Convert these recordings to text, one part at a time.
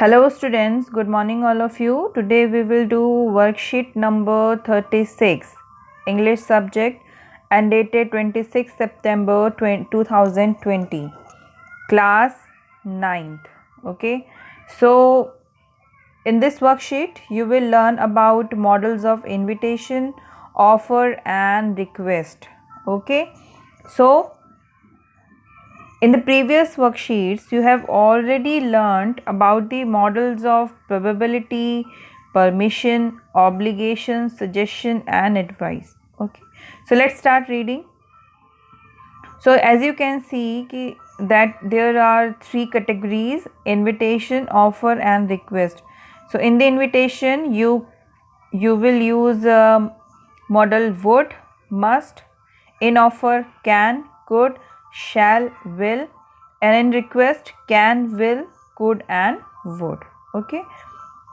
Hello students, good morning all of you. Today we will do worksheet number 36, English subject and dated 26 September 2020, class 9th. Okay, so in this worksheet you will learn about models of invitation, offer and request. Okay, so in the previous worksheets, you have already learned about the models of probability, permission, obligation, suggestion and advice. Okay, so let's start reading. So as you can see that there are three categories: invitation, offer and request. So in the invitation, you will use model would, must. In offer, can, could, shall, will. And in request, can, will, could and would. Okay,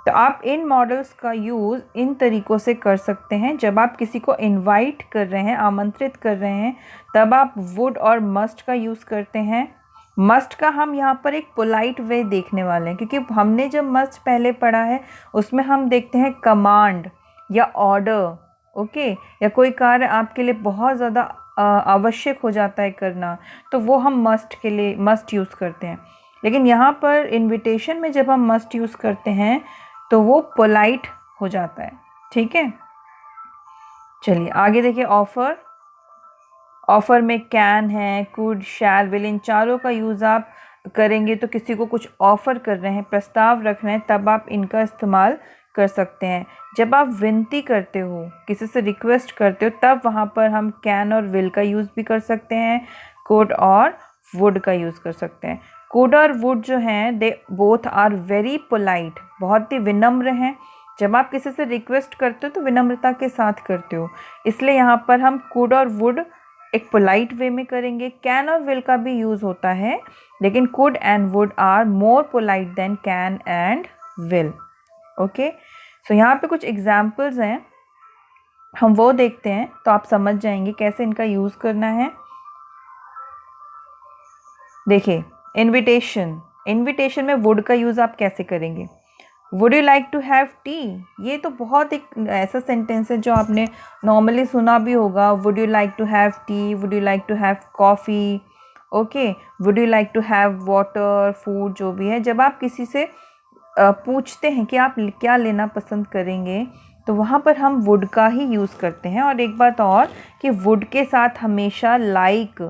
तो आप इन models का use in तरीक़ों से कर सकते हैं. जब आप किसी को इनवाइट कर रहे हैं, आमंत्रित कर रहे हैं, तब आप वुड और मस्ट का यूज़ करते हैं. मस्ट का हम यहाँ पर एक पोलाइट वे देखने वाले हैं, क्योंकि हमने जब मस्ट पहले पढ़ा है उसमें हम देखते हैं कमांड या ऑर्डर. ओके, या कोई कार्य आपके लिए बहुत ज़्यादा आवश्यक हो जाता है करना, तो वो हम मस्ट के लिए मस्ट यूज़ करते हैं. लेकिन यहाँ पर इनविटेशन में जब हम मस्ट यूज़ करते हैं तो वो पोलाइट हो जाता है. ठीक है, चलिए आगे देखिए. ऑफ़र, ऑफ़र में कैन है, कुड, शैल, विल, इन चारों का यूज़ आप करेंगे तो किसी को कुछ ऑफ़र कर रहे हैं, प्रस्ताव रख रहे हैं, तब आप इनका इस्तेमाल कर सकते हैं. जब आप विनती करते हो, किसी से रिक्वेस्ट करते हो, तब वहाँ पर हम कैन और विल का यूज़ भी कर सकते हैं, कुड और वुड का यूज़ कर सकते हैं. कुड और वुड जो हैं, they both are very polite, बहुत ही विनम्र हैं. जब आप किसी से रिक्वेस्ट करते हो तो विनम्रता के साथ करते हो, इसलिए यहाँ पर हम कुड और वुड एक पोलाइट वे में करेंगे. कैन और विल का भी यूज़ होता है, लेकिन could and would are more polite than can and will. Okay, so यहाँ पे कुछ एग्जाम्पल्स हैं, हम वो देखते हैं तो आप समझ जाएंगे कैसे इनका यूज़ करना है. देखिए, इनविटेशन, इनविटेशन में वुड का यूज़ आप कैसे करेंगे. Would you like to have tea, ये तो बहुत एक ऐसा सेंटेंस है जो आपने नॉर्मली सुना भी होगा. Would you like to have tea, would you like to have coffee. Okay, would you like to have water, food, जो भी है. जब आप किसी से पूछते हैं कि आप क्या लेना पसंद करेंगे, तो वहाँ पर हम वुड का ही यूज़ करते हैं. और एक बात और कि वुड के साथ हमेशा लाइक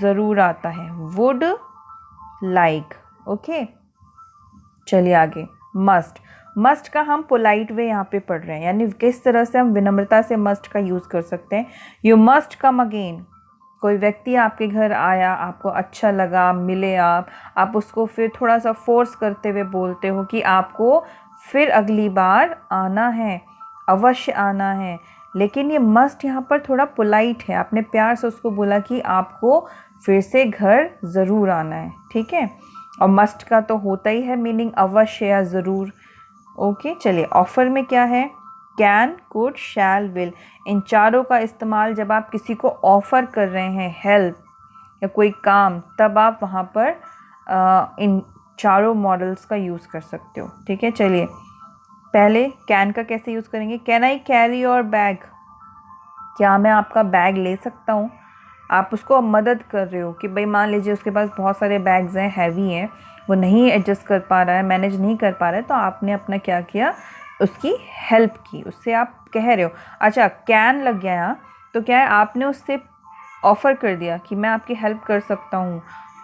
ज़रूर आता है, वुड लाइक. ओके, चलिए आगे. मस्ट, मस्ट का हम पोलाइट वे यहाँ पे पढ़ रहे हैं, यानी किस तरह से हम विनम्रता से मस्ट का यूज़ कर सकते हैं. यू मस्ट कम अगेन, कोई व्यक्ति आपके घर आया, आपको अच्छा लगा, मिले आप उसको फिर थोड़ा सा फोर्स करते हुए बोलते हो कि आपको फिर अगली बार आना है, अवश्य आना है. लेकिन ये मस्ट यहाँ पर थोड़ा पोलाइट है, आपने प्यार से उसको बोला कि आपको फिर से घर ज़रूर आना है. ठीक है, और मस्ट का तो होता ही है मीनिंग अवश्य या ज़रूर. ओके, चलिए. ऑफ़र में क्या है, कैन, कुड, शैल, विल. इन चारों का इस्तेमाल जब आप किसी को ऑफ़र कर रहे हैं हेल्प या कोई काम, तब आप वहाँ पर इन चारों मॉडल्स का यूज़ कर सकते हो. ठीक है, चलिए. पहले कैन का कैसे यूज़ करेंगे. Can I carry your bag, क्या मैं आपका बैग ले सकता हूँ. आप उसको मदद कर रहे हो कि भाई मान लीजिए उसके पास बहुत सारे बैग्स हैं, हैवी हैं, वो नहीं एडजस्ट कर पा रहा है, मैनेज नहीं कर पा रहा है, तो आपने अपना क्या किया, उसकी हेल्प की, उससे आप कह रहे हो. अच्छा, कैन लग गया यहाँ, तो क्या है, आपने उससे ऑफ़र कर दिया कि मैं आपकी हेल्प कर सकता हूँ.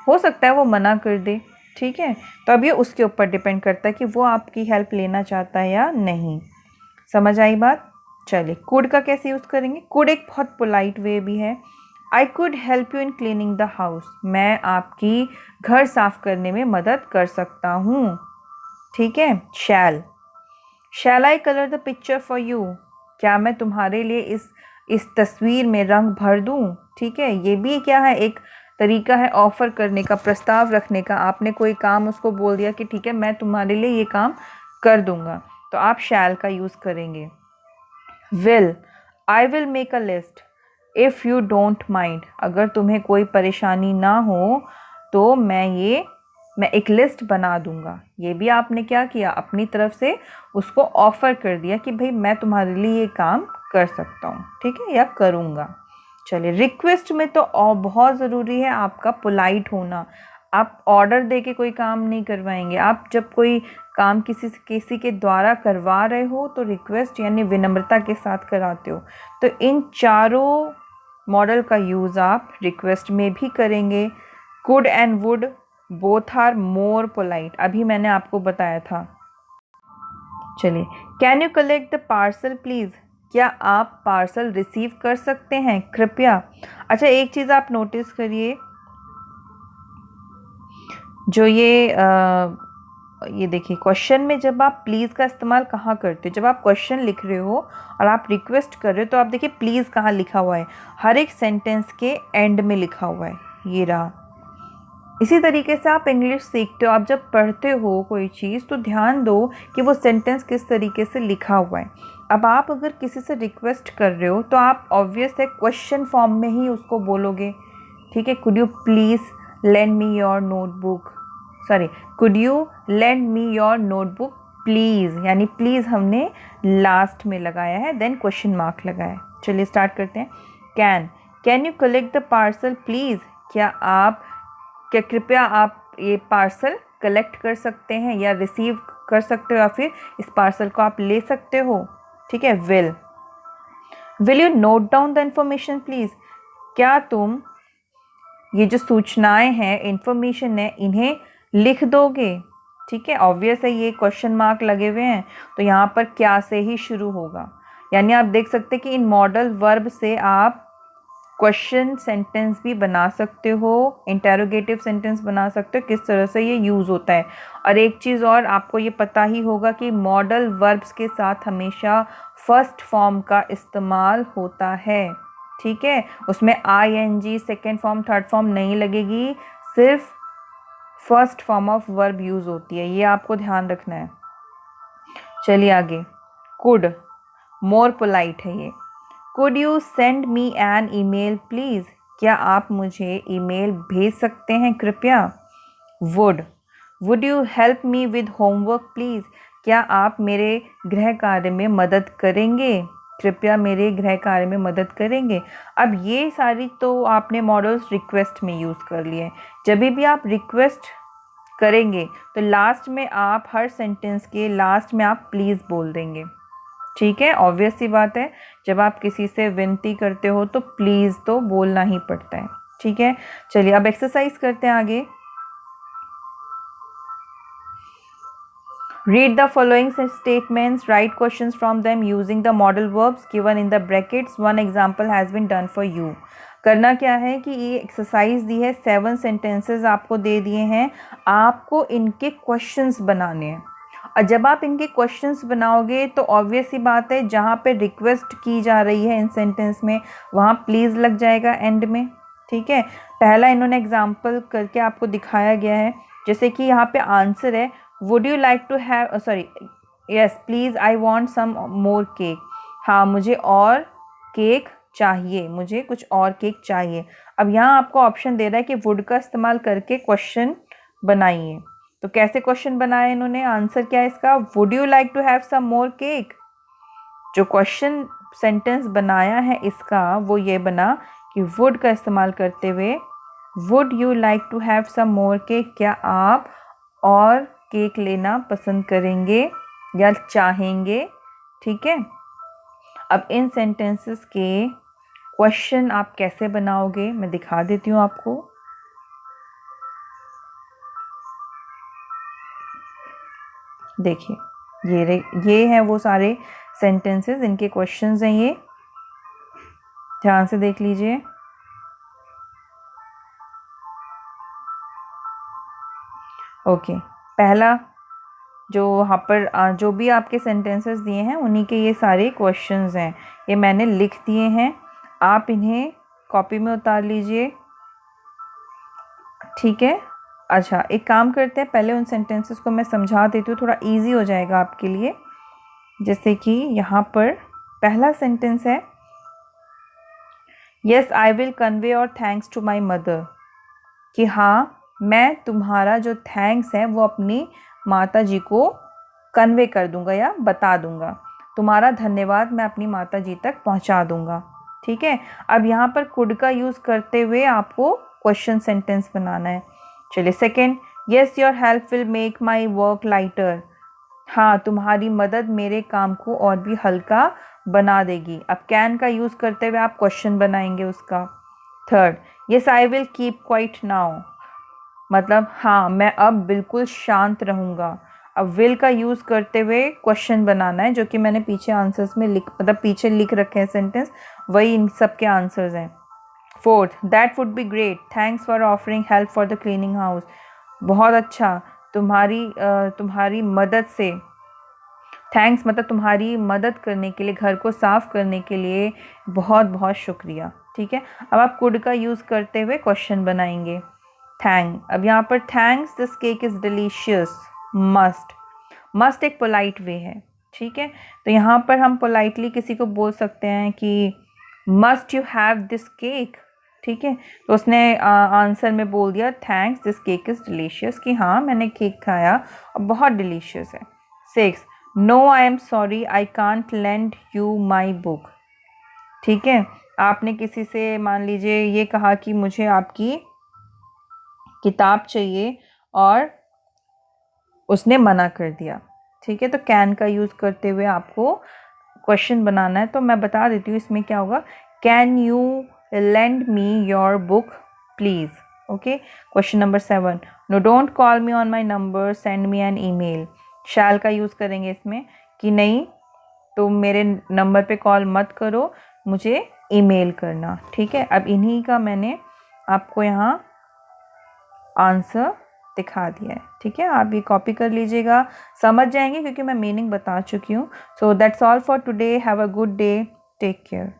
हो सकता है वो मना कर दे. ठीक है, तो अब ये उसके ऊपर डिपेंड करता है कि वो आपकी हेल्प लेना चाहता है या नहीं. समझ आई बात. चलिए, कुड का कैसे यूज़ करेंगे. कुड एक बहुत पोलाइट वे भी है. I could help you in cleaning the house, मैं आपकी घर साफ़ करने में मदद कर सकता हूँ. ठीक है. Shall, shall I colour the picture for you, क्या मैं तुम्हारे लिए इस तस्वीर में रंग भर दूँ. ठीक है, ये भी क्या है, एक तरीका है ऑफ़र करने का, प्रस्ताव रखने का. आपने कोई काम उसको बोल दिया कि ठीक है मैं तुम्हारे लिए ये काम कर दूँगा, तो आप शैल का यूज़ करेंगे. Will, I will make a list if you don't mind, अगर तुम्हें कोई परेशानी ना हो तो मैं ये मैं एक लिस्ट बना दूंगा। ये भी आपने क्या किया, अपनी तरफ से उसको ऑफ़र कर दिया कि भाई मैं तुम्हारे लिए ये काम कर सकता हूँ, ठीक है, या करूँगा। चलिए, रिक्वेस्ट में तो और बहुत ज़रूरी है आपका पोलाइट होना। आप ऑर्डर दे के कोई काम नहीं करवाएंगे। आप जब कोई काम किसी के द्वारा करवा रहे हो तो रिक्वेस्ट यानी विनम्रता के साथ कराते हो। तो इन चारों मॉडल का यूज़ आप रिक्वेस्ट में भी करेंगे। Could and would both are more polite, अभी मैंने आपको बताया था। चलिए, can you collect the parcel please, क्या आप पार्सल रिसीव कर सकते हैं कृपया। अच्छा, एक चीज़ आप नोटिस करिए, जो ये देखिए, क्वेश्चन में जब आप प्लीज़ का इस्तेमाल कहाँ करते हो, जब आप क्वेश्चन लिख रहे हो और आप रिक्वेस्ट कर रहे हो तो आप देखिए प्लीज़ कहाँ लिखा हुआ है, हर एक सेंटेंस के एंड में लिखा हुआ है, ये रहा। इसी तरीके से आप इंग्लिश सीखते हो, आप जब पढ़ते हो कोई चीज़ तो ध्यान दो कि वो सेंटेंस किस तरीके से लिखा हुआ है। अब आप अगर किसी से रिक्वेस्ट कर रहे हो तो आप ऑब्वियस है क्वेश्चन फॉर्म में ही उसको बोलोगे, ठीक है। Could you please land me your notebook, sorry, could you lend me your notebook please, यानी प्लीज़ हमने लास्ट में लगाया है, देन क्वेश्चन मार्क लगाया है। चलिए स्टार्ट करते हैं। Can you collect the parcel please, क्या कृपया आप ये पार्सल कलेक्ट कर सकते हैं या रिसीव कर सकते हो, या फिर इस पार्सल को आप ले सकते हो, ठीक है। Will you note down the information please, क्या तुम ये जो सूचनाएं हैं, इंफॉर्मेशन है, इन्हें लिख दोगे, ठीक है। ऑब्वियस है, ये क्वेश्चन मार्क लगे हुए हैं तो यहाँ पर क्या से ही शुरू होगा। यानी आप देख सकते हैं कि इन मॉडल वर्ब से आप क्वेश्चन सेंटेंस भी बना सकते हो, इंटेरोगेटिव सेंटेंस बना सकते हो, किस तरह से ये यूज़ होता है। और एक चीज़ और आपको ये पता ही होगा कि मॉडल वर्ब्स के साथ हमेशा फर्स्ट फॉर्म का इस्तेमाल होता है, ठीक है। उसमें ING second form third form नहीं लगेगी, सिर्फ first form of verb use होती है, ये आपको ध्यान रखना है। चलिए आगे, कुड मोर पोलाइट है ये। Could you send me an email please, क्या आप मुझे ईमेल भेज सकते हैं कृपया। Would you help me with homework please, क्या आप मेरे गृह कार्य में मदद करेंगे, कृपया मेरे गृह कार्य में मदद करेंगे। अब ये सारी तो आपने मॉडल्स रिक्वेस्ट में यूज़ कर लिए। जब भी आप रिक्वेस्ट करेंगे तो लास्ट में आप हर सेंटेंस के लास्ट में आप प्लीज़ बोल देंगे, ठीक है। ऑब्वियस सी बात है, जब आप किसी से विनती करते हो तो प्लीज़ तो बोलना ही पड़ता है, ठीक है। चलिए अब एक्सरसाइज करते हैं आगे। Read the following statements, write questions from them using the modal verbs given in the brackets, one example has been done for you. करना क्या है कि ये एक्सरसाइज दी है, 7 सेंटेंसेस आपको दे दिए हैं, आपको इनके क्वेश्चंस बनाने हैं। और जब आप इनके क्वेश्चंस बनाओगे तो ऑब्वियस ही बात है, जहाँ पे रिक्वेस्ट की जा रही है इन सेंटेंस में वहाँ प्लीज़ लग जाएगा एंड में, ठीक है। पहला इन्होंने एग्जाम्पल करके आपको दिखाया गया है, जैसे कि यहाँ पे आंसर है would you like to have, sorry, yes please I want some more cake, हाँ मुझे और केक चाहिए, मुझे कुछ और केक चाहिए। अब यहाँ आपको ऑप्शन दे रहा है कि वुड का इस्तेमाल करके क्वेश्चन बनाइए। तो कैसे क्वेश्चन बनाया इन्होंने, आंसर क्या है इसका, would you like to have some more cake. जो क्वेश्चन सेंटेंस बनाया है इसका वो ये बना कि वुड का इस्तेमाल करते हुए would you like to have some more cake, क्या आप और केक लेना पसंद करेंगे या चाहेंगे, ठीक है। अब इन सेंटेंसेस के क्वेश्चन आप कैसे बनाओगे मैं दिखा देती हूँ आपको। देखिए, ये हैं वो सारे सेंटेंसेस, इनके क्वेश्चंस हैं, ये ध्यान से देख लीजिए। ओके, पहला जो यहाँ पर जो भी आपके सेंटेंसेस दिए हैं उन्हीं के ये सारे क्वेश्चंस हैं, ये मैंने लिख दिए हैं, आप इन्हें कॉपी में उतार लीजिए, ठीक है। अच्छा, एक काम करते हैं, पहले उन सेंटेंसेस को मैं समझा देती हूँ, थोड़ा इजी हो जाएगा आपके लिए। जैसे कि यहाँ पर पहला सेंटेंस है, यस आई विल कन्वे और थैंक्स टू माई मदर, कि हाँ मैं तुम्हारा जो थैंक्स है वो अपनी माता जी को कन्वे कर दूंगा या बता दूंगा। तुम्हारा धन्यवाद मैं अपनी माता जी तक पहुंचा दूंगा। ठीक है, अब यहाँ पर कुड का यूज़ करते हुए आपको क्वेश्चन सेंटेंस बनाना है। चलिए second, yes your help will make my work lighter. हाँ, तुम्हारी मदद मेरे काम को और भी हल्का बना देगी। अब कैन का यूज़ करते हुए आप क्वेश्चन बनाएंगे उसका। Third, yes I will keep quiet now, मतलब हाँ मैं अब बिल्कुल शांत रहूँगा। अब विल का यूज़ करते हुए क्वेश्चन बनाना है, जो कि मैंने पीछे आंसर्स में मतलब पीछे लिख रखे हैं सेंटेंस, वही इन सब के आंसर्स हैं। Fourth, that would be great, thanks for offering help for the cleaning house. बहुत अच्छा, तुम्हारी मदद से, थैंक्स मतलब तुम्हारी मदद करने के लिए, घर को साफ़ करने के लिए बहुत बहुत शुक्रिया। ठीक है, अब आप कुड का यूज़ करते हुए क्वेश्चन बनाएंगे। अब यहाँ पर thanks this cake is delicious. Must एक पोलाइट वे है। ठीक है, तो यहाँ पर हम पोलाइटली किसी को बोल सकते हैं कि must you have this cake. ठीक है, तो उसने आंसर में बोल दिया thanks this cake is delicious, कि हाँ मैंने केक खाया और बहुत डिलीशियस है। 6, no I am sorry I can't lend you my book. ठीक है, आपने किसी से मान लीजिए ये कहा कि मुझे आपकी किताब चाहिए और उसने मना कर दिया। ठीक है, तो कैन का यूज़ करते हुए आपको क्वेश्चन बनाना है। तो मैं बता देती हूँ इसमें क्या होगा, can you lend me your book please. Okay, question number 7, no don't call me on my number send me an email. Shall का यूज़ करेंगे इसमें कि नहीं तुम मेरे नंबर पे कॉल मत करो, मुझे ईमेल करना। ठीक है, अब इन्हीं का मैंने आपको यहाँ आंसर दिखा दिया है। ठीक है, आप ये कॉपी कर लीजिएगा, समझ जाएंगे क्योंकि मैं मीनिंग बता चुकी हूँ। So that's all for today, have a good day, take care.